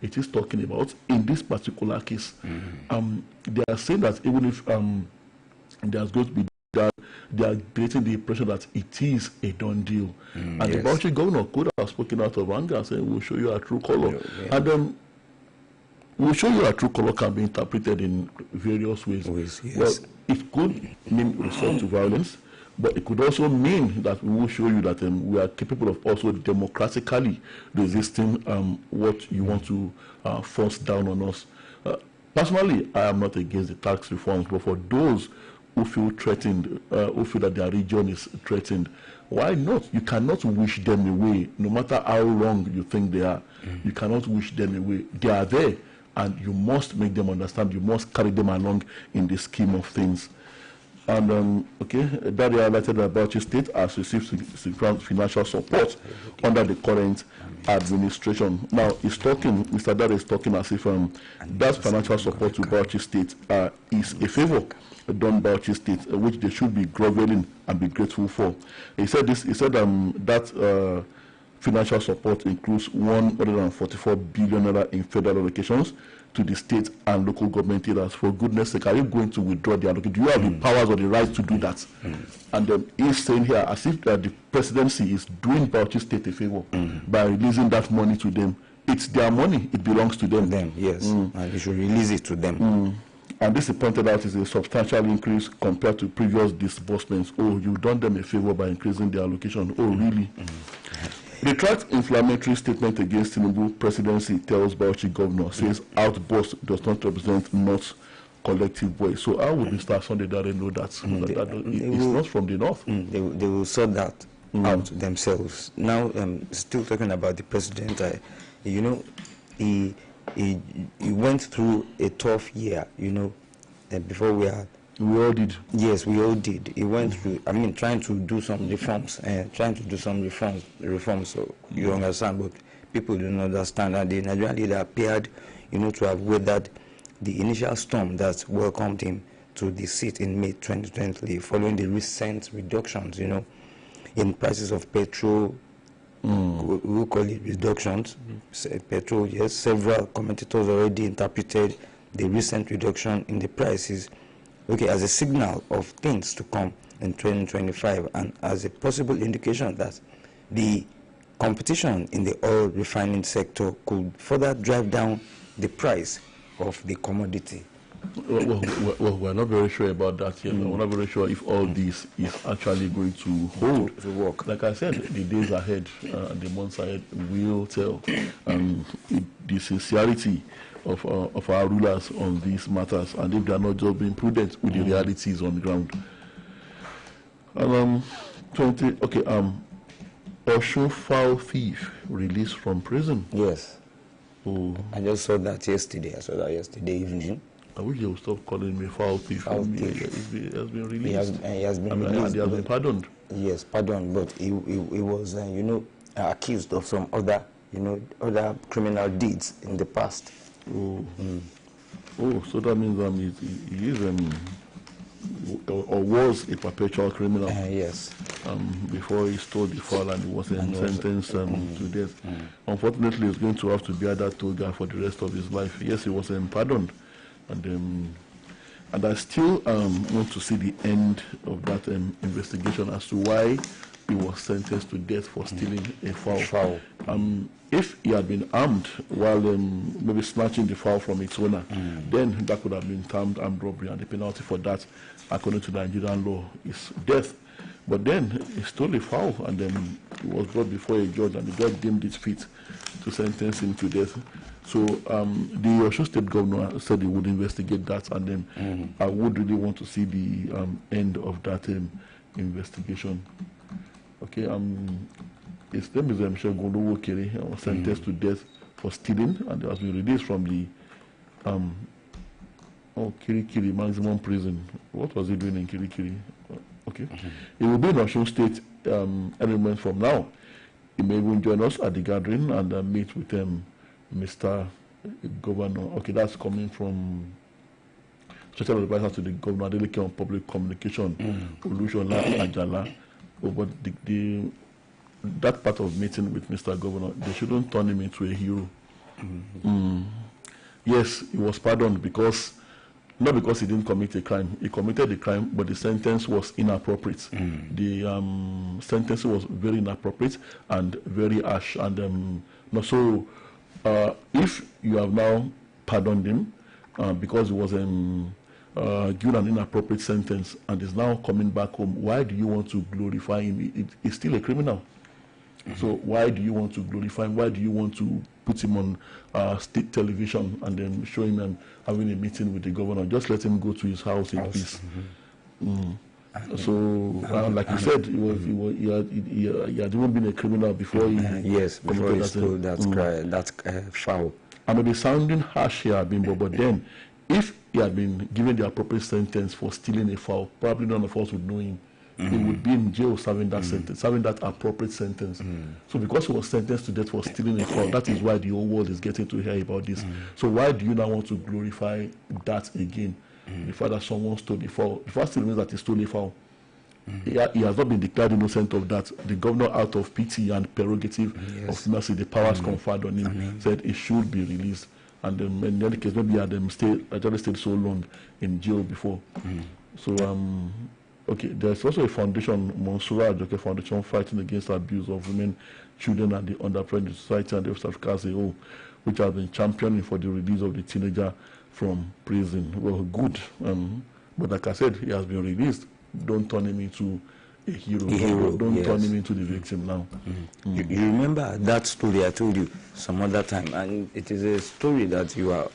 it is talking about in this particular case. They are saying that even if there's going to be that, they are creating the impression that it is a done deal. And the Bauchi governor could have spoken out of anger and said, we'll show you a true color. And we'll show you a true color can be interpreted in various ways. Well, it could mean resort to violence, but it could also mean that we will show you that we are capable of also democratically resisting what you want to force down on us. Personally, I am not against the tax reforms, but for those who feel threatened, who feel that their region is threatened, why not? You cannot wish them away, no matter how wrong you think they are. You cannot wish them away. They are there, and you must make them understand. You must carry them along in the scheme of things. And that highlighted that Bauchi State has received financial support under the current administration. Now, Mr. Dare is talking as if that financial support to Bauchi State is a favor done Bauchi State, which they should be groveling and be grateful for. He said that financial support includes 144 billion naira in federal allocations to the state and local government areas. For goodness sake, are you going to withdraw the allocation? Do you have the powers or the right to do that? And he's saying here as if the presidency is doing Bauchi State a favor by releasing that money to them. It's their money, it belongs to them. Yes, and you should release it to them. And this, he pointed out, is a substantial increase compared to previous disbursements. Oh, you've done them a favor by increasing the allocation. Oh, really? The tracked inflammatory statement against Tinubu presidency tells Bauchi governor, says outburst does not represent North's collective voice. So how would Mr. Sunday Dare know that? It's not from the North. They will sort that out themselves. Now, still talking about the president, he went through a tough year, before we all did. Yes, we all did. He went through, trying to do some reforms, so you understand, but people don't understand that the Nigerian leader appeared, to have weathered the initial storm that welcomed him to the seat in May 2020, following the recent reductions, in prices of petrol. We'll call it reductions. Petrol, yes. Several commentators already interpreted the recent reduction in the prices, as a signal of things to come in 2025, and as a possible indication that the competition in the oil refining sector could further drive down the price of the commodity. Well, we're not very sure about that yet. We're not very sure if all this is actually going to hold. To work. Like I said, the days ahead, the months ahead will tell the sincerity of our rulers on these matters, and if they are not just being prudent with the realities on the ground. And Osun foul thief released from prison. Yes. Oh. I just saw that yesterday. I saw that yesterday evening. I wish they would stop calling me foul thief. He has been released. He has been released. He has been pardoned. Yes, pardoned, but he was, accused of some other, other criminal deeds in the past. Oh, so that means he is or was a perpetual criminal. Yes. Before he stole the fowl and he was sentenced to death. Unfortunately, he's going to have to bear that toga for the rest of his life. Yes, he was pardoned. And I still want to see the end of that investigation as to why he was sentenced to death for stealing a fowl. If he had been armed while maybe snatching the fowl from its owner, then that could have been termed armed robbery, and the penalty for that, according to Nigerian law, is death. But then he stole a fowl, and then he was brought before a judge, and the judge deemed it fit to sentence him to death. So the Osun State governor said he would investigate that, and then I would really want to see the end of that investigation. Okay, his name is Oluyole. He was sentenced to death for stealing, and he has been released from the Kirikiri maximum prison. What was he doing in Kirikiri? Okay, he will be in Osun State any moment from now. He may even join us at the gathering and meet with Mr. Governor. Okay, that's coming from Special Advisor to the Governor Adeleke on Public Communication, Oluyole Ajala. But that part of meeting with Mr. Governor, they shouldn't turn him into a hero. yes, he was pardoned because, not because he didn't commit a crime. He committed a crime, but the sentence was inappropriate. The sentence was very inappropriate and very harsh. And so, if you have now pardoned him because he was given an inappropriate sentence and is now coming back home, why do you want to glorify him? He's still a criminal. So why do you want to glorify him? Why do you want to put him on state television and then show him and having a meeting with the governor? Just let him go to his house in peace. So, like you said, he had even been a criminal before he before he stole that fowl. I may be sounding harsh here, but then if he had been given the appropriate sentence for stealing a fowl, probably none of us would know him. He would be in jail serving that sentence, serving that appropriate sentence. So because he was sentenced to death for stealing a fowl, that is why the whole world is getting to hear about this. So why do you now want to glorify that again? The fact that someone stole the fowl. The fact still means that he stole a fowl. He has not been declared innocent of that. The governor, out of pity and prerogative of mercy, the powers conferred on him, said he should be released. And in any case, maybe he had stayed so long in jail before. So okay, there's also a foundation, Monsura Ajoke Foundation, fighting against abuse of women, children, and the underprivileged society and the West Africa as a whole, which has been championing for the release of the teenager from prison. Well, good. But like I said, he has been released. Don't turn him into a hero. Don't turn him into the victim now. You remember that story I told you some other time, and it is a story that you are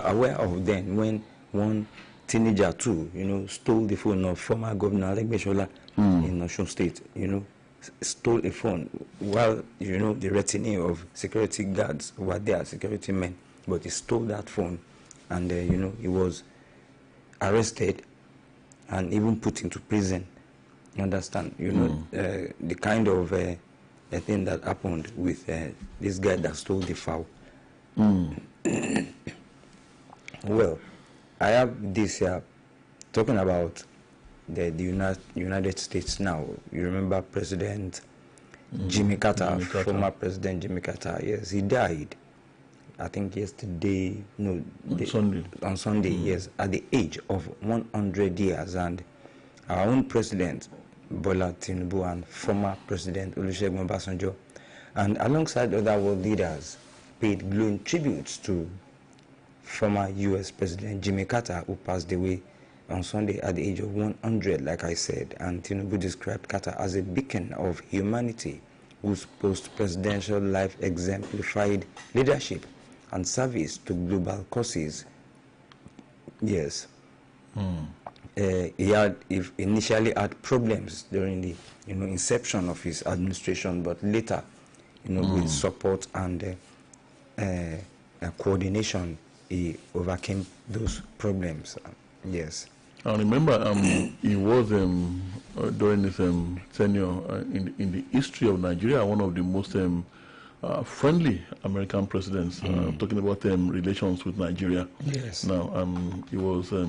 aware of then, when one teenager too, stole the phone of former Governor Alegbeshola in Osun State, stole a phone while, the retinue of security guards were there, security men, but he stole that phone and, he was arrested and even put into prison. You understand? The kind of a thing that happened with this guy that stole the fowl. Well, I have this here talking about the United States now. You remember President Jimmy Carter, former President Jimmy Carter. Yes, he died. I think yesterday, on Sunday, yes, at the age of 100 years. And our own president, Bola Tinubu, and former President Olusegun Obasanjo, and alongside other world leaders, paid glowing tributes to former U.S. President Jimmy Carter, who passed away on Sunday at the age of 100, like I said. And Tinubu described Carter as a beacon of humanity, whose post-presidential life exemplified leadership and service to global causes. Yes. He initially had problems during the inception of his administration, but later, with support and coordination, he overcame those problems. Yes. I remember he was during his tenure in the history of Nigeria, one of the most friendly American presidents. Talking about relations with Nigeria. Yes. Now he was I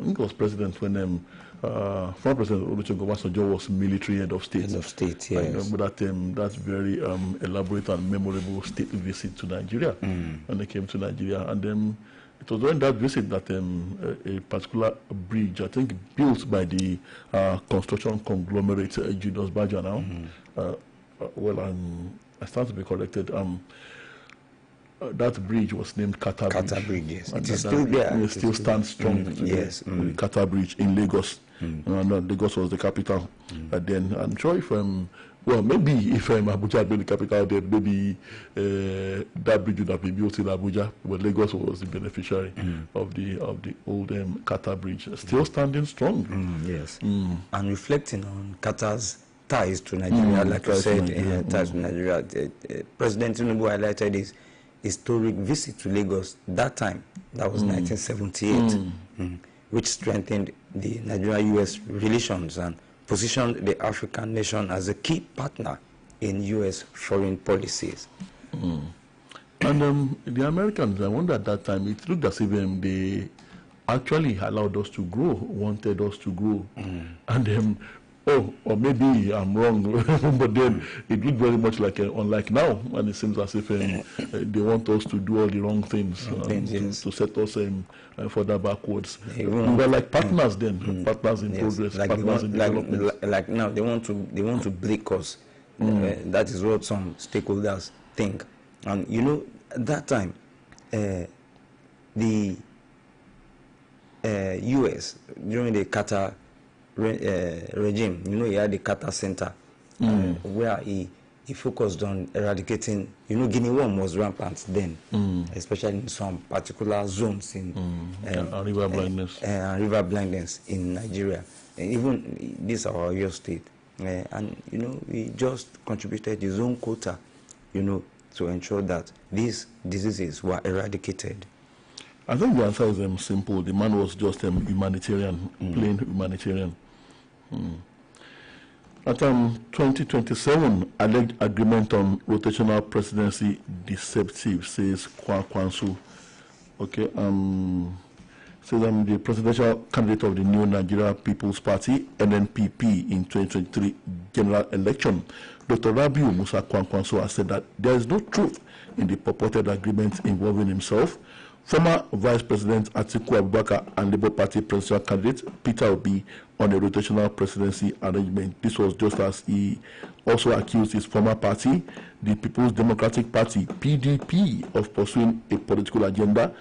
think he was president when former President Olusegun Obasanjo was military head of state. Head of state, yes. I remember that very elaborate and memorable state visit to Nigeria when they came to Nigeria. And it was during that visit that a particular bridge, I think built by the construction conglomerate Julius Berger now, I stand to be corrected. That bridge was named Carter Bridge. Carter Bridge, yes. And it is still there. It still stands strong today. Yes. The Carter Bridge in Lagos. Lagos was the capital. And then I'm sure if maybe if Abuja had been the capital, then maybe that bridge would have been built in Abuja. But Lagos was the beneficiary of the old Carter Bridge, still standing strong. Yes. And reflecting on Carter's ties to Nigeria, like you said, ties to Nigeria. President Tinubu highlighted his historic visit to Lagos that time. That was 1978, which strengthened the Nigeria-U.S. relations and positioned the African nation as a key partner in U.S. foreign policies. And the Americans, I wonder at that time, it looked as if they actually allowed us to grow, wanted us to grow. And oh, or maybe I'm wrong, but then it looked very much like unlike now, and it seems as if they want us to do all the wrong things, yes. to set us further backwards. We want, were like partners then, partners in progress, like partners in development. Like now, they want to break us. That is what some stakeholders think. And you know, at that time, the U.S. during the Carter regime, you know, he had the Carter Center where he focused on eradicating, you know, Guinea worm was rampant then, especially in some particular zones in river blindness. River blindness in Nigeria. Even this our your state. And, you know, he just contributed his own quota, you know, to ensure that these diseases were eradicated. I think the answer is simple. The man was just humanitarian, plain humanitarian. At 2027, alleged agreement on rotational presidency deceptive, says Kwankwaso. Okay, says the presidential candidate of the New Nigeria People's Party, NNPP, in 2023 general election. Dr. Rabiu Musa Kwankwaso has said that there is no truth in the purported agreement involving himself, former Vice President Atiku Abubakar, and Labour Party presidential candidate Peter Obi on a rotational presidency arrangement. This was just as he also accused his former party, the People's Democratic Party, PDP, of pursuing a political agenda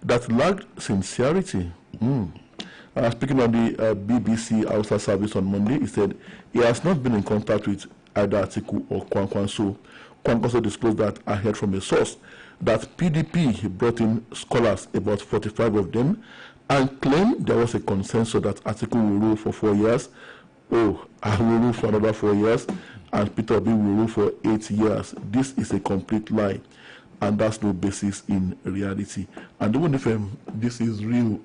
that lacked sincerity. Speaking on the BBC Hausa service on Monday, he said he has not been in contact with either Atiku or Kwankwaso. Kwankwaso disclosed that I heard from a source that PDP brought in scholars, about 45 of them, and claimed there was a consensus that Atiku will rule for 4 years. Oh, I will rule for another 4 years, and Peter Obi will rule for 8 years. This is a complete lie, and that's no basis in reality. And even if this is real,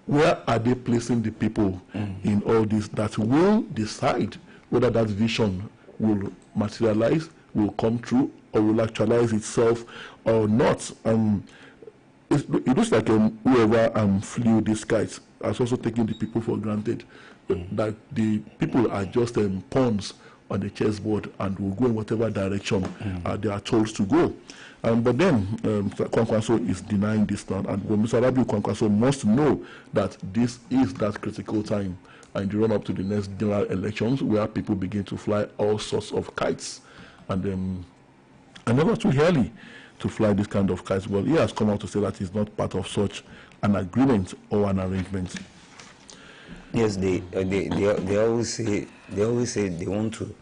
where are they placing the people in all this that will decide whether that vision will materialize, will come true, or will actualize itself or not? It looks like whoever flew these kites has also taken the people for granted. That the people are just pawns on the chessboard and will go in whatever direction they are told to go. But then Kwankwaso is denying this now, and Mr. Rabiu Kwankwaso must know that this is that critical time and the run up to the next general elections where people begin to fly all sorts of kites, and never too early to fly this kind of kites. Well, he has come out to say that he's not part of such an agreement or an arrangement. Yes, they always say they want to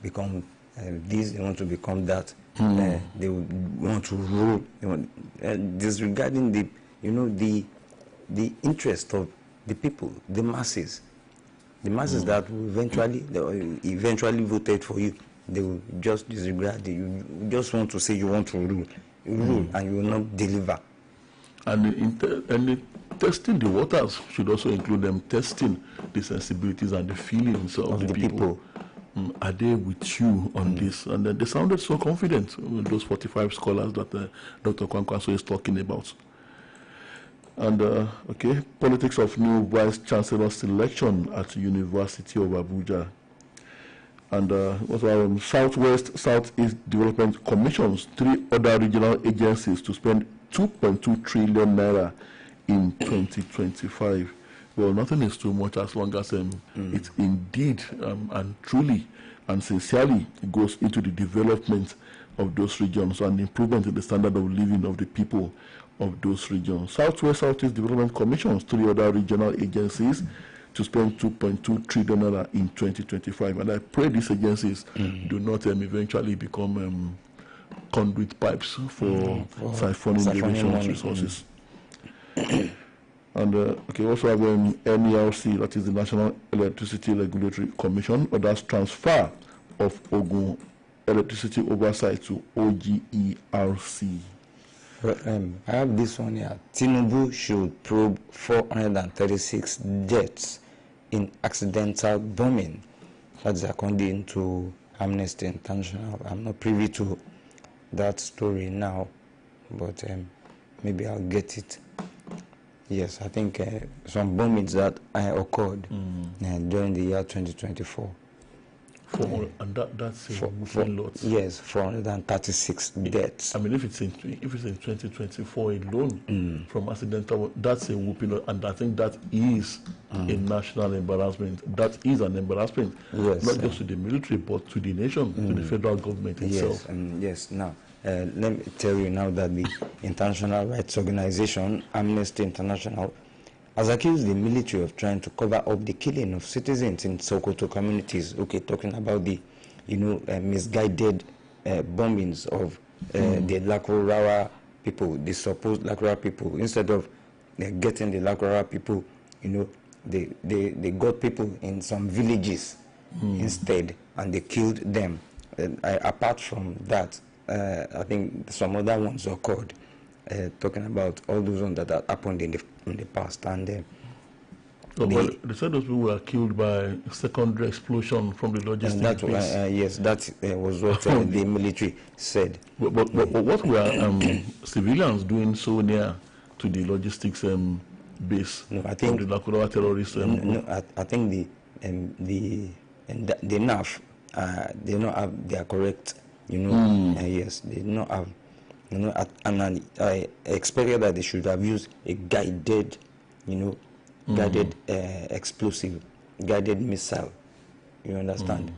become this, they want to become that. They want to rule. Disregarding the interest of the people, the masses that will eventually voted for you. They will just disregard it. You just want to say you want to rule, and you will not deliver. And testing the waters should also include them testing the sensibilities and the feelings of the people. Are they with you on this? And they sounded so confident, those 45 scholars that Dr. Kwankwaso is talking about. And politics of new vice chancellor selection at University of Abuja. And Southeast Development commissions 3 other regional agencies to spend 2.2 trillion naira in 2025. Well, nothing is too much as long as it indeed and truly and sincerely goes into the development of those regions and improvement in the standard of living of the people of those regions. Southeast Development commissions 3 other regional agencies to spend 2.2 trillion naira in 2025. And I pray these agencies do not eventually become conduit pipes for siphoning the nation's resources. And also have NERC, that is the National Electricity Regulatory Commission, orders transfer of Ogun electricity oversight to OGERC. I have this one here. Tinubu should probe 436 deaths in accidental bombing. That's according to Amnesty International. I'm not privy to that story now, but maybe I'll get it Yes, I think some bombings that occurred during the year 2024. And that's a whooping lot. Yes, 436 deaths. I mean, if it's in 2024 alone from accidental, that's a whooping lot, and I think that is a national embarrassment. That is an embarrassment, yes, not just to the military, but to the nation, to the federal government itself. Yes. Now, let me tell you now that the International Rights Organization, Amnesty International, has accused the military of trying to cover up the killing of citizens in Sokoto communities. Okay, talking about the, misguided bombings of the Lakurawa people, the supposed Lakurawa people. Instead of getting the Lakurawa people, they got people in some villages instead, and they killed them. Apart from that, I think some other ones occurred. Talking about all those ones that had happened in the past, and they said those people were killed by secondary explosion from the logistics base. Yes, that was what the military said. But what were civilians doing so near to the logistics base? No, I think the Lakurawa terrorists. I think the NAF they don't have their correct. Yes, they do not have. And I expected that they should have used a guided, guided explosive, guided missile. You understand?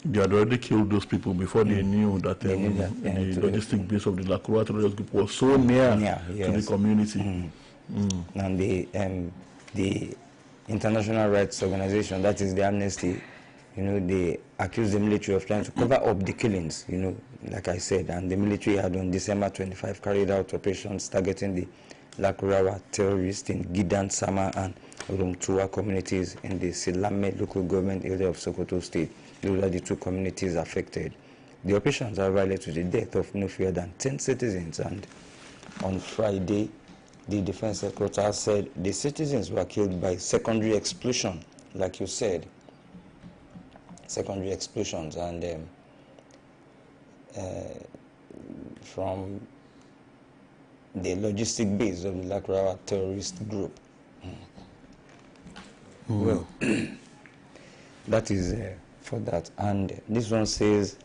They had already killed those people before they knew that the logistic base of the Lakurawa terrorist group was so near to the community. And the International Rights Organization, that is the Amnesty, they accused the military of trying to cover up the killings, like I said, and the military had on December 25 carried out operations targeting the Lakurawa terrorists in Gidan, Sama, and Rumtua communities in the Silame local government area of Sokoto State. Those are the two communities affected. The operations have led to the death of no fewer than 10 citizens, and on Friday, the defense headquarters said the citizens were killed by secondary explosion, like you said. Secondary explosions, and from the logistic base of the Lakurawa terrorist group. Well, that is for that. And this one says,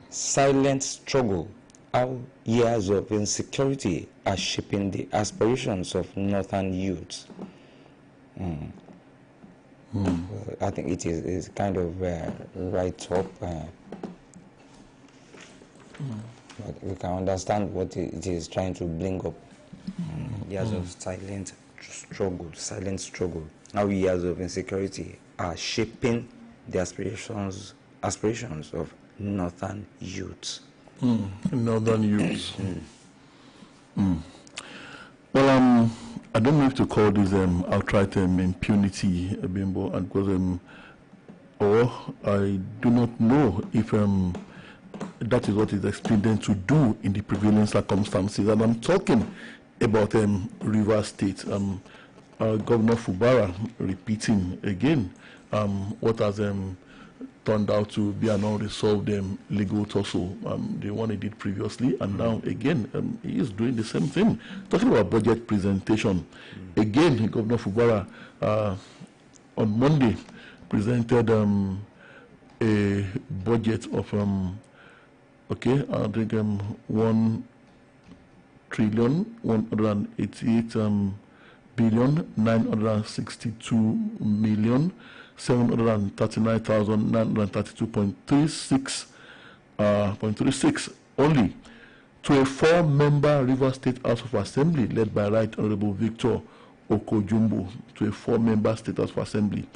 silent struggle, how years of insecurity are shaping the aspirations of northern youths. I think it is kind of right up, but we can understand what it is trying to bring up. Years of silent struggle. How years of insecurity are shaping the aspirations of northern youths. Northern youths. Well, I don't know if to call this outright impunity, Bimbo, and because or I do not know if that is what is expedient to do in the prevailing circumstances. And I'm talking about Rivers State. Governor Fubara repeating again what has turned out to be an unresolved legal tussle, the one he did previously, and now again he is doing the same thing. Talking about budget presentation, again Governor Fubara on Monday presented a budget of I think 1,388,762,932.36 only to a 4-member River State House of Assembly led by Right Honorable Victor Okojumbo, to a 4-member State House of Assembly.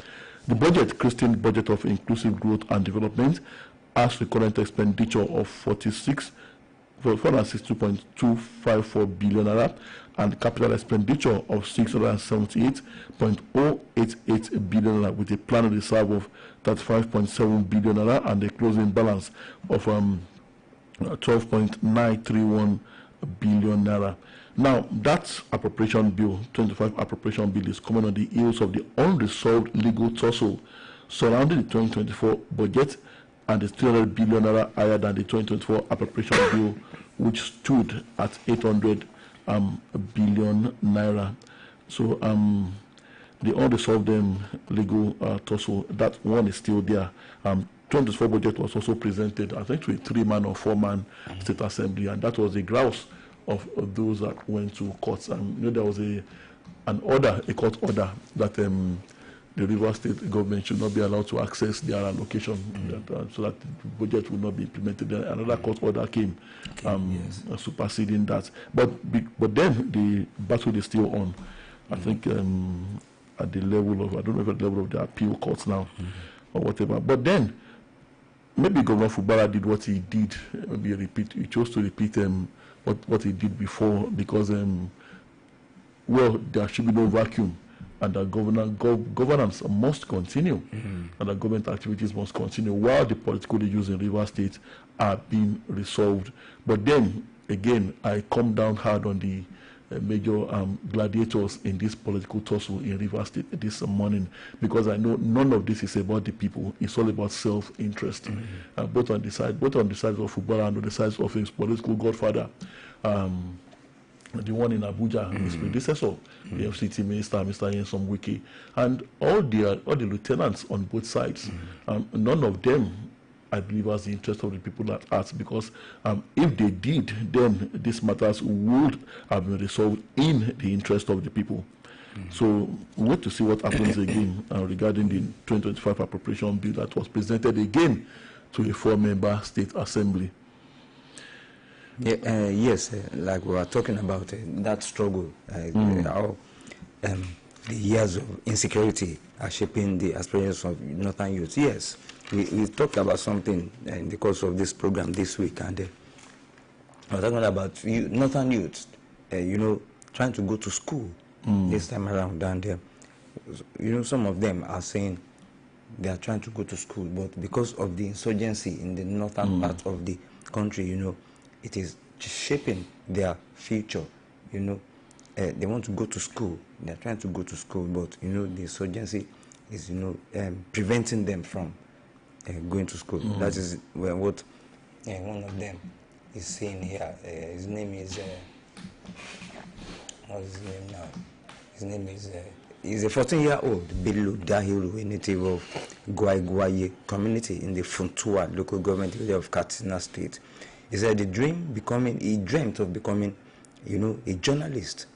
The budget, Christian Budget of Inclusive Growth and Development, has the current expenditure of 462.254 billion naira and capital expenditure of 678.088 billion naira, with a planned reserve of 35.7 billion naira and a closing balance of 12.931 billion naira. Now, that appropriation bill, 25 appropriation bill, is coming on the heels of the unresolved legal tussle surrounding the 2024 budget, and is 300 billion naira higher than the 2024 appropriation bill, which stood at billion naira. So the unresolved legal tussle, that one is still there. 2024 budget was also presented, I think, to a 3-man or 4-man state assembly, and that was the grouse of those that went to courts. There was a court order that the Rivers State government should not be allowed to access their allocation, so that the budget would not be implemented. Then another court order came, superseding that. But then the battle is still on. I think at the level of, I don't know if at the level of the appeal courts now or whatever. But then maybe Governor Fubara did what he did. Maybe he chose to repeat what he did before, because there should be no vacuum, and the governance must continue, and the government activities must continue while the political issues in Rivers State are being resolved. But then again, I come down hard on the major gladiators in this political tussle in Rivers State this morning, because I know none of this is about the people. It's all about self-interest, both on the side of Fubara and on the side of his political godfather, the one in Abuja, his predecessor, the FCT minister, Mr. Nyesom Wike, and all the lieutenants on both sides. None of them, I believe, has the interest of the people at heart, because if they did, then these matters would have been resolved in the interest of the people. So we wait to see what happens again regarding the 2025 appropriation bill that was presented again to a 4-member state assembly. Yes, like we were talking about that struggle, how the years of insecurity are shaping the aspirations of northern youth. Yes, we talked about something in the course of this program this week, and we're talking about northern youth, trying to go to school this time around, and some of them are saying they are trying to go to school, but because of the insurgency in the northern part of the country, it is shaping their future. They want to go to school. They are trying to go to school, but the insurgency is preventing them from going to school. That is what one of them is saying here. His name is what's his name now? His name is he's a 14-year-old Bello Dahiru, a native of Gwaigwaye community in the Funtua local government area of Katsina State. He said he dreamt of becoming, a journalist.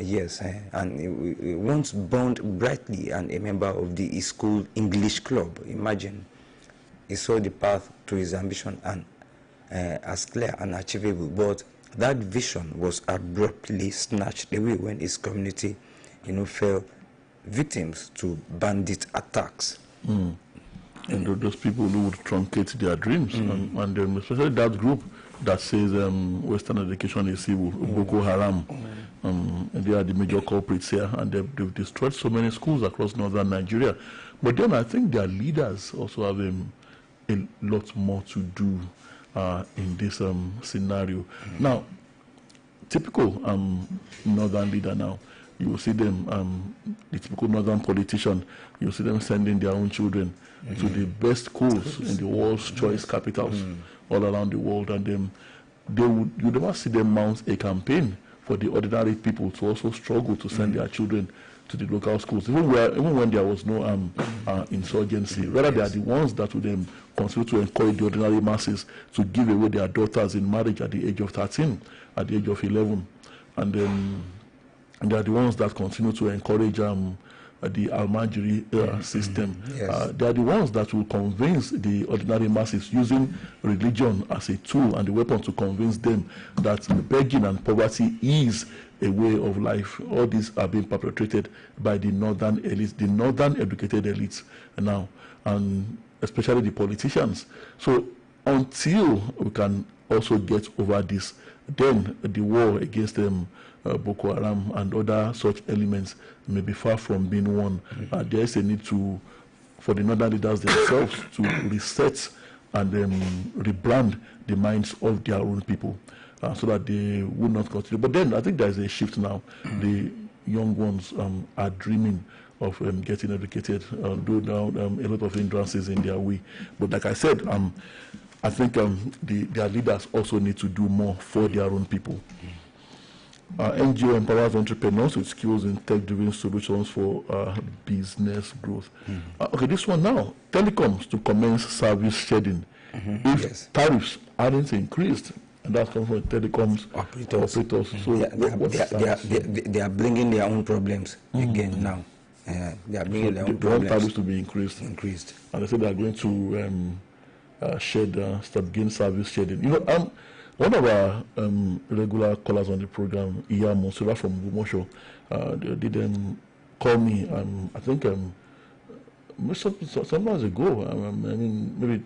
Yes, and he once burned brightly and a member of the school English club. Imagine, he saw the path to his ambition and as clear and achievable, but that vision was abruptly snatched away when his community, fell victims to bandit attacks. And those people who would truncate their dreams, and especially that group that says Western education is evil, Boko Haram, and they are the major culprits here, and they've destroyed so many schools across northern Nigeria. But then I think their leaders also have a lot more to do in this scenario. Now, typical northern leader now, you will see them, the typical northern politician, you will see them sending their own children to the best schools in the world's choice capitals all around the world, and you never see them mount a campaign for the ordinary people to also struggle to send their children to the local schools, even when there was no insurgency. Rather, they are the ones that would continue to encourage the ordinary masses to give away their daughters in marriage at the age of 13, at the age of 11, and they are the ones that continue to encourage the Almajiri system. Yes. They are the ones that will convince the ordinary masses, using religion as a tool and the weapon to convince them that begging and poverty is a way of life. All these are being perpetrated by the northern elites, the northern educated elites now, and especially the politicians. So until we can also get over this, then the war against them, Boko Haram and other such elements, may be far from being won. There is a need for the northern leaders themselves to reset and rebrand the minds of their own people, so that they will not continue. But then I think there is a shift now. The young ones are dreaming of getting educated, though now a lot of hindrances in their way. But like I said, I think their leaders also need to do more for their own people. NGO empowers entrepreneurs with skills in tech-driven solutions for business growth. Okay, this one now. Telecoms to commence service shedding if tariffs aren't increased. And that comes from telecoms operators. So they are bringing their own problems again now. They are bringing their own problems. Tariffs to be increased. And they say they are going to start gain service shedding. You know, one of our regular callers on the program, Iya Monsura from Gumosho, they did call me. I think some months ago. I mean, maybe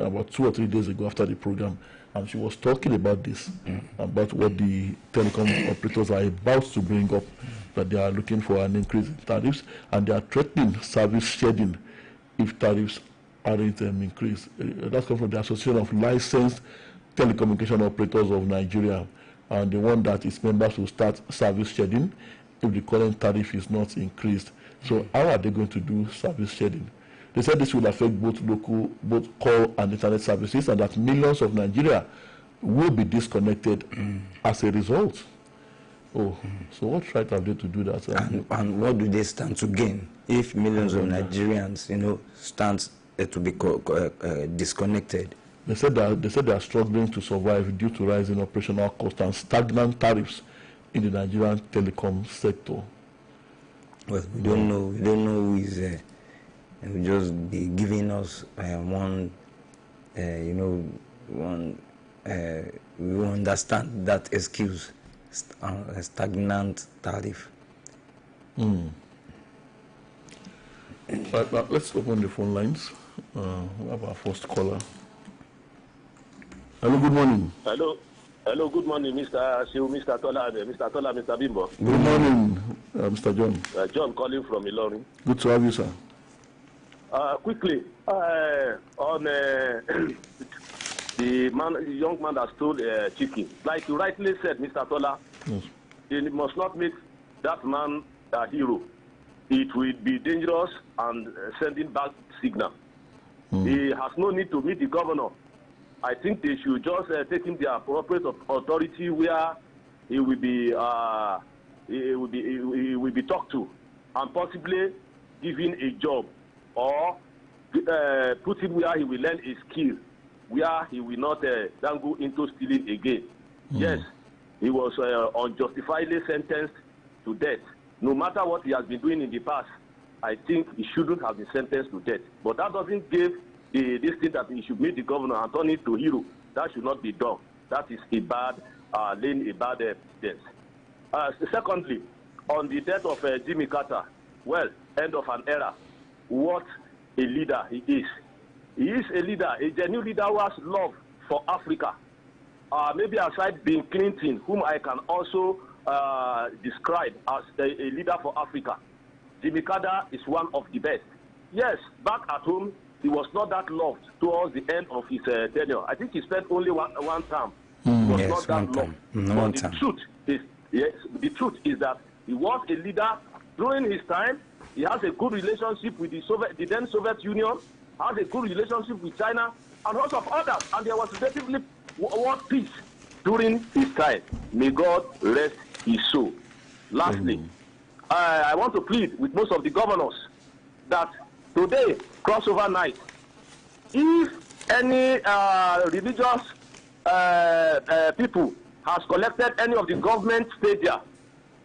about 2 or 3 days ago after the program, and she was talking about this, about what the telecom operators are about to bring up, that they are looking for an increase in tariffs, and they are threatening service shedding if tariffs aren't increased. That comes from the Association of Licensed Telecommunication Operators of Nigeria, and the one that its members will start service shedding if the current tariff is not increased. So how are they going to do service shedding? They said this will affect both call and internet services, and that millions of Nigeria will be disconnected as a result. So what right have they to do that? And what do they stand to gain if millions of Nigerians, stand to be disconnected? They said they are struggling to survive due to rising operational costs and stagnant tariffs in the Nigerian telecom sector. Well, we don't know who is there. And will just be giving us we will understand that excuse, a stagnant tariff. Right, let's open the phone lines. We have our first caller. Hello, good morning. Hello, good morning, Mr. Shiu, Mr. Tola, Mr. Bimbo. Good morning, Mr. John. John calling from Ilorin. Good to have you, sir. Quickly, on the young man that stole chicken, like you rightly said, Mr. Tola, yes. They must not make that man a hero. It will be dangerous and sending back signal. He has no need to meet the governor. I think they should just take him the appropriate authority where he will be talked to, and possibly given a job, or put him where he will learn a skill, where he will not then go into stealing again. Yes, he was unjustifiably sentenced to death. No matter what he has been doing in the past, I think he shouldn't have been sentenced to death. But that doesn't give this thing that he should meet the governor and turn it to hero. That should not be done. That is a bad, laying a bad death. Secondly, on the death of Jimmy Carter, well, end of an era. What a leader he is. He is a leader, a genuine leader who has love for Africa. Maybe aside Bill Clinton, whom I can also describe as a leader for Africa, Jimmy Carter is one of the best. Yes, back at home, he was not that loved towards the end of his tenure. I think he spent only one term. He was not that loved. But the truth is that he was a leader during his time. He has a good relationship with the then Soviet Union, has a good relationship with China, and lots of others. And there was relatively world peace during his time. May God rest his soul. Lastly, I want to plead with most of the governors that today, crossover night, if any religious people has collected any of the government stadia,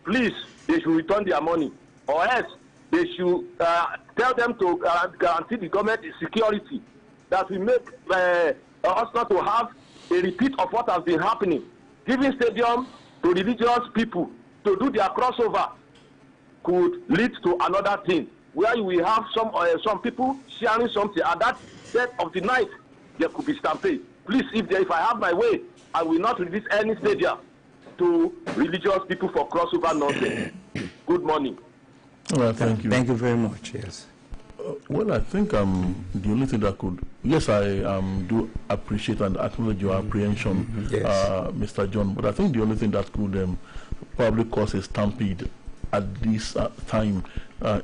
please, they should return their money, or else they should tell them to guarantee the government security, that we make us not to have a repeat of what has been happening. Giving stadium to religious people to do their crossover could lead to another thing, where you will have some people sharing something. At that set of the night, there could be stampede. Please, if I have my way, I will not release any stadium to religious people for crossover nonsense. Good morning. All right, thank you. Thank you very much. Yes. Well, I think the only thing that could, yes, I do appreciate and acknowledge your apprehension, yes. Mr. John, but I think the only thing that could probably cause a stampede at this time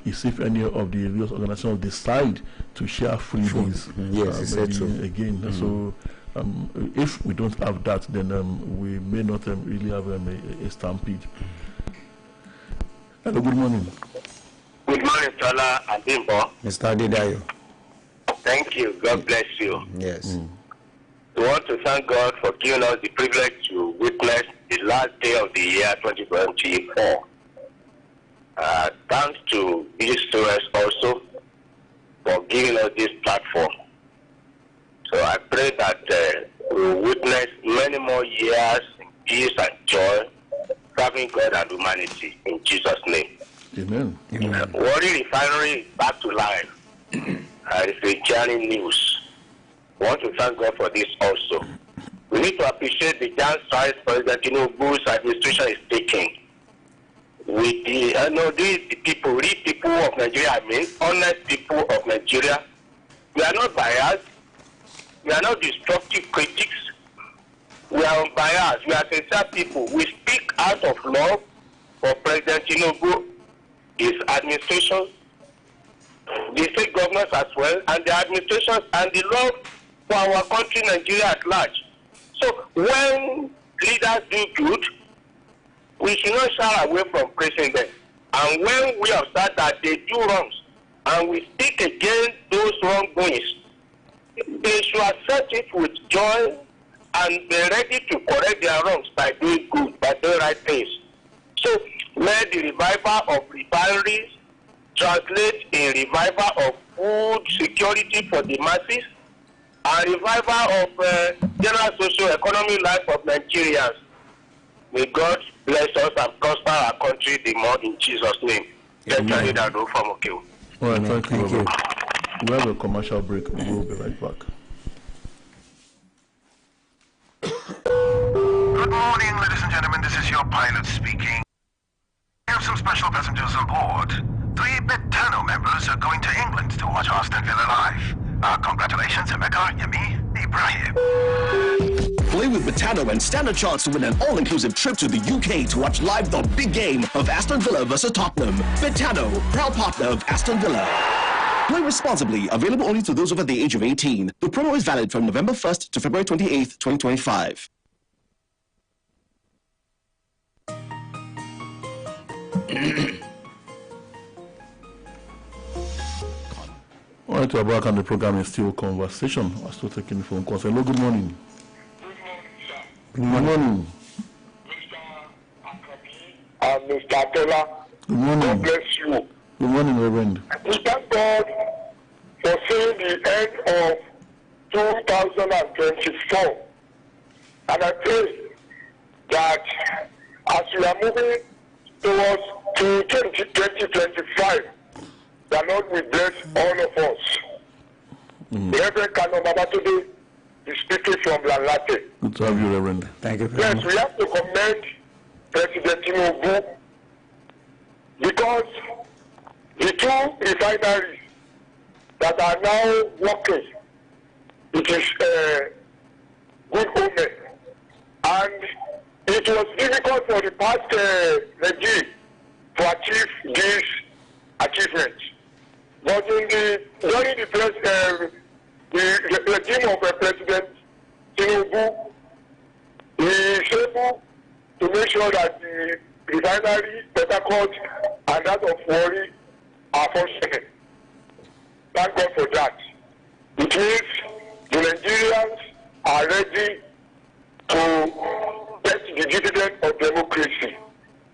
is if any of the religious organizations decide to share freebies. Yes, he said so. Again, so if we don't have that, then we may not really have a stampede. Hello, good morning. Good morning, Tola and Bimbo. Mr. Adedayo. Thank you. God bless you. Yes. We want to thank God for giving us the privilege to witness the last day of the year 2024. Thanks to these students also for giving us this platform. So I pray that we will witness many more years in peace and joy, serving God and humanity in Jesus' name. Amen. Warri Refinery is back to life. It's a journey news. We want to thank God for this also. We need to appreciate the giant strides President Tinubu's administration is taking. With these people, real people of Nigeria, I mean, honest people of Nigeria. We are not biased. We are not destructive critics. We are unbiased. We are sincere people. We speak out of love for President Tinubu, his administration, the state governors as well, and the administration, and the love for our country, Nigeria at large. So when leaders do good, we should not shy away from praising them. And when we observe that they do wrongs, and we speak against those wrongdoings, they should accept it with joy and be ready to correct their wrongs by doing good, by doing right things. So let the revival of refineries translate in revival of food security for the masses, and revival of general socio-economic life of Nigerians. May God bless us and prosper our country the more in Jesus' name. All right, thank you. We'll have a commercial break. We'll be right back. Good morning, ladies and gentlemen. This is your pilot speaking. We have some special passengers on board. 3 Betano members are going to England to watch Aston Villa live. Congratulations, Emeka, Yemi, Ibrahim. Play with Betano and stand a chance to win an all-inclusive trip to the UK to watch live the big game of Aston Villa versus Tottenham. Betano, proud partner of Aston Villa. Play responsibly. Available only to those over the age of 18. The promo is valid from November 1st to February 28th, 2025. All right, we're back on the program. Is still conversation. We're still taking the phone calls. Hello, good morning. Good morning. Mr. Tola. Good morning. God bless you. Good morning, Reverend. We thank God for seeing the end of 2024. And I pray that as we are moving towards to 2025, the Lord will bless all of us. Reverend Kano Babatunde is speaking from Lalate. Good to have you, Reverend. Thank you very much. Yes, we have to commend President Tinubu because the 2 refineries that are now working, it is good omen. And it was difficult for the past regime to achieve this achievement. But during the regime of President Tinubu, he is able to make sure that the refinery, Port Harcourt, and that of Warri are functioning. Thank God for that. It means the Nigerians are ready to get the dividend of democracy.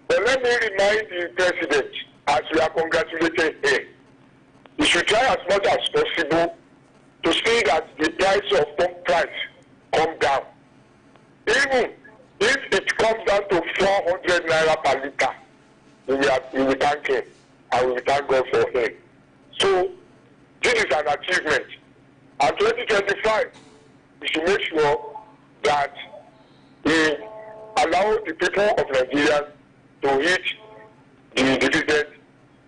But let me remind the President, as we are congratulating him, he should try as much as possible to see that the price of pump price come down. Even if it comes down to 400 naira per liter, we will thank him and we will thank God for him. So this is an achievement. And 2025, we should make sure that we allow the people of Nigeria to reach the dividend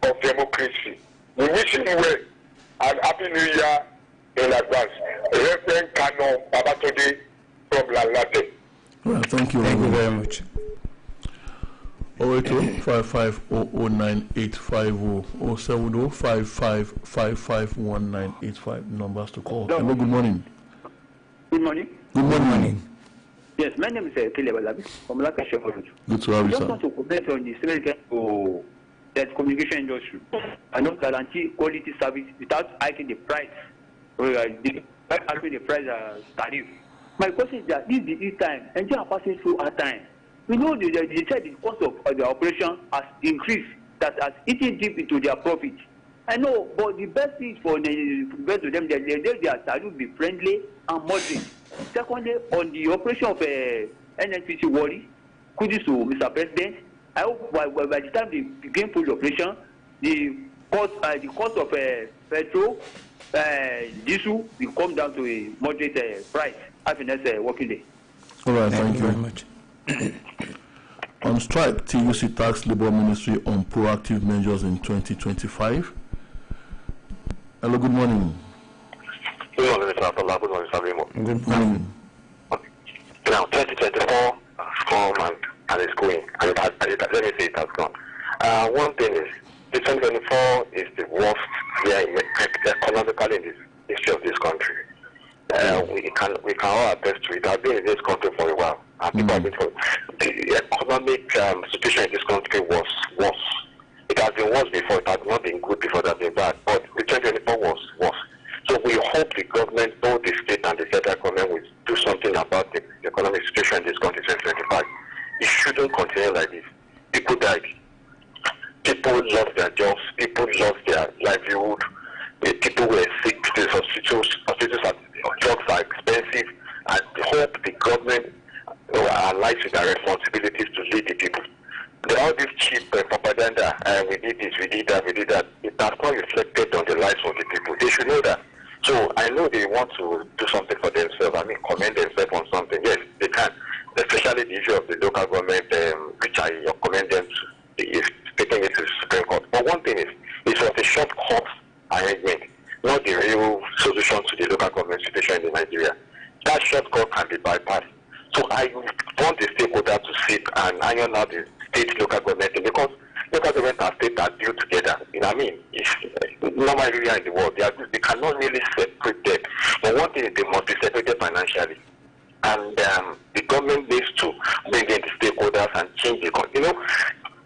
of democracy. We wish him well and Happy New Year in advance. Reverend Kano Babatunde from Lalate. Well, thank you. Thank you very much. 080-5500-9850 070-5555-1985 numbers to call. Hello, good morning. Good morning. Good morning. Yes, my name is Kile Balabi from Lakashe. Good to have you, I just sir. want to comment on the statement to the communication industry. I don't guarantee quality service without hiking the price. Hiking the price tariff. My question is that this is the time, and they are passing through our time. We know they said the cost of the operation has increased, that has eaten deep into their profit. I know, but the best thing for the best of them, their tariff will be friendly and moderate. Secondly, on the operation of NNPC worry, kudos to Mr. President. I hope by the time they begin full operation, the cost of petrol, diesel will come down to a moderate price. Have a nice working day. All right, Thank you very much. On strike, TUC tasked Labour Ministry on proactive measures in 2025. Hello, good morning. Good morning, Mr. Abdullah. Good morning, Mr. Remo. Good morning. Now, 2024 has come and it's going. And let me say it has gone. One thing is, the 2024 is the worst year economically in the history of this country. We can all attest to it. I've been in this country for a while. And people have been told the economic situation in this country was worse. It has been worse before. It has not been good before. It has been bad. But the 2024 was worse. So we hope the government, both the state and the federal government, will do something about the economic situation in this country in 2025. It shouldn't continue like this. People died. People lost their jobs. People lost their livelihood. People were sick. The hospitals drugs are expensive. I hope the government aligns with their responsibilities to lead the people. There are all these cheap propaganda, we did this, we did that, we did that. It has not reflected on the lives of the people. They should know that. So I know they want to do something for themselves. I mean, commend themselves on something. Yes, they can. Especially the issue of the local government, which I commend them to, is taking it to the Supreme Court. But one thing is, it was a short-cut arrangement, not the real solution to the local government situation in Nigeria. That shortcut can be bypassed. So I want the stakeholder to sit and iron out the state local government, because local government and state are built together. You know what I mean? It's normal area in the world. They cannot really separate them. But one thing is they must be separated financially. And the government needs to bring in the stakeholders and change the country. You know,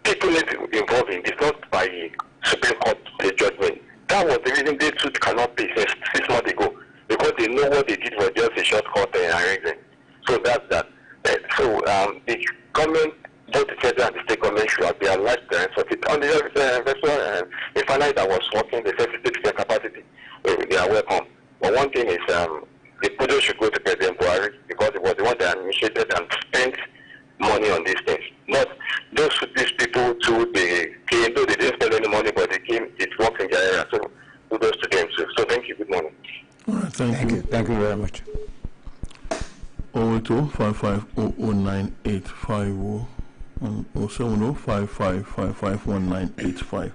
people need to be involved in this, not by Supreme Court judgment. That was the reason they too cannot pay 6 months ago, because they know what they did was just a shortcut arrangement. So that's that. So the government, both the federal and the state government, should be allowed to answer it. On the refinery that was working, the 50% capacity, they are welcome. But one thing is, the kudos should go to President Buhari, because it was the one that initiated and spent money on these things. Not these people too, they came, though they didn't spend any money, but they came, it worked in their area. So kudos to them too. So thank you. Good morning. All right, thank you. Thank you very much. 080-55-009-850 and 070-55-55-1985.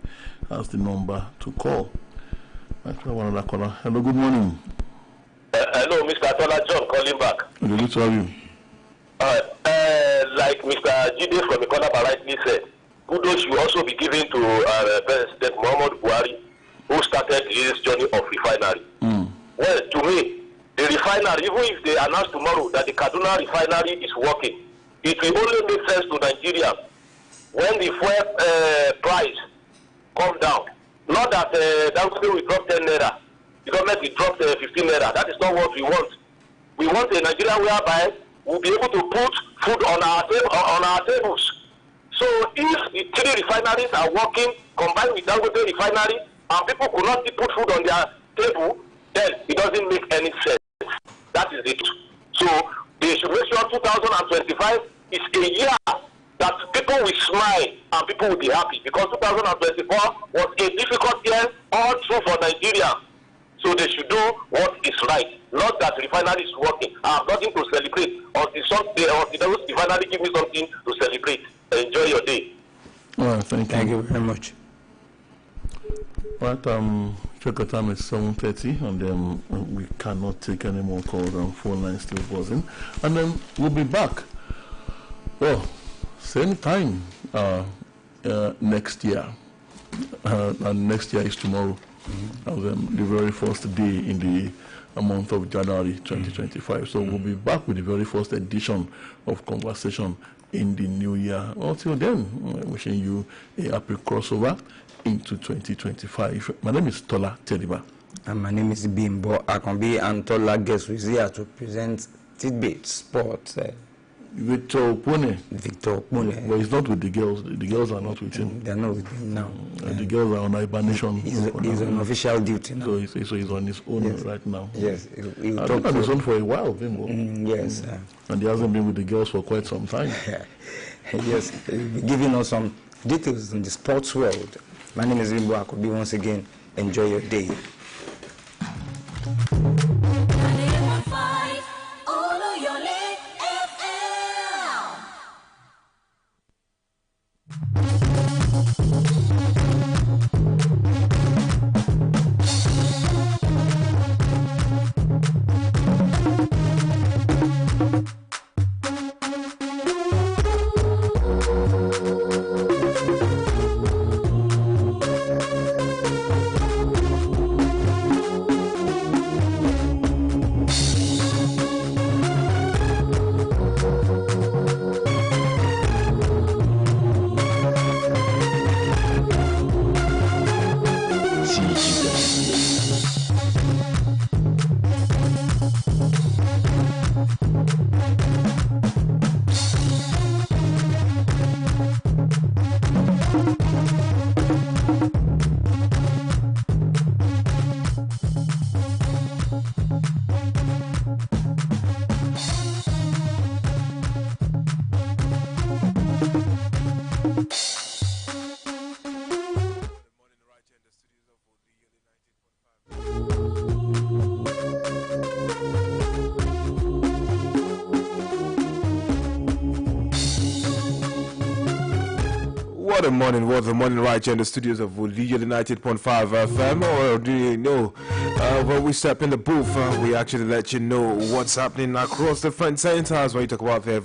That's the number to call. Hello, good morning. Hello, Mr. Atola John calling back. Good to have you. Like Mr. Jide from the corner rightly said, kudos should also be given to President Muhammad Buhari, who started this journey of refinery. Well, to me, the refinery, even if they announce tomorrow that the Kaduna refinery is working, it will only make sense to Nigeria when the fuel price comes down. Not that Dangote will drop 10 naira, the government will drop 15 naira. That is not what we want. We want a Nigeria whereby we'll be able to put food on our tables. So if the 3 refineries are working combined with Dangote refinery and people could not put food on their table, then it doesn't make any sense. That is it. So they should make sure 2025 is a year that people will smile and people will be happy, because 2024 was a difficult year all through for Nigeria. So they should do what is right, not that refinery is working. I have nothing to celebrate until the refinery give me something to celebrate. Enjoy your day. All right, thank you. Thank you very much. Right, check the time is 7:30, and then we cannot take any more calls, and phone line still buzzing. And then we'll be back. Well, same time next year. And next year is tomorrow. The very first day in the month of January 2025. So we'll be back with the very first edition of Conversation in the new year. Until then, wishing you a happy crossover into 2025. My name is Tola Tediba. And my name is Bimbo Akambi, and Tola guest is here to present Tidbit Sports. Victor Pune. But he's not with the girls. The girls are not with him. They're not with him now. The girls are on hibernation. He's on official duty now. So he's on his own right now. Yes. He's been on his own for a while, Bimbo. Yes. And he hasn't been with the girls for quite some time. Yes. He'll be giving us some details in the sports world. My name is Bimbo Akobi. Once again, enjoy your day. Oluyole FM. What a morning right here in the studios of Oluyole 90.5 FM. Or do you know, when we step in the booth, we actually let you know what's happening across different centers when you talk about fair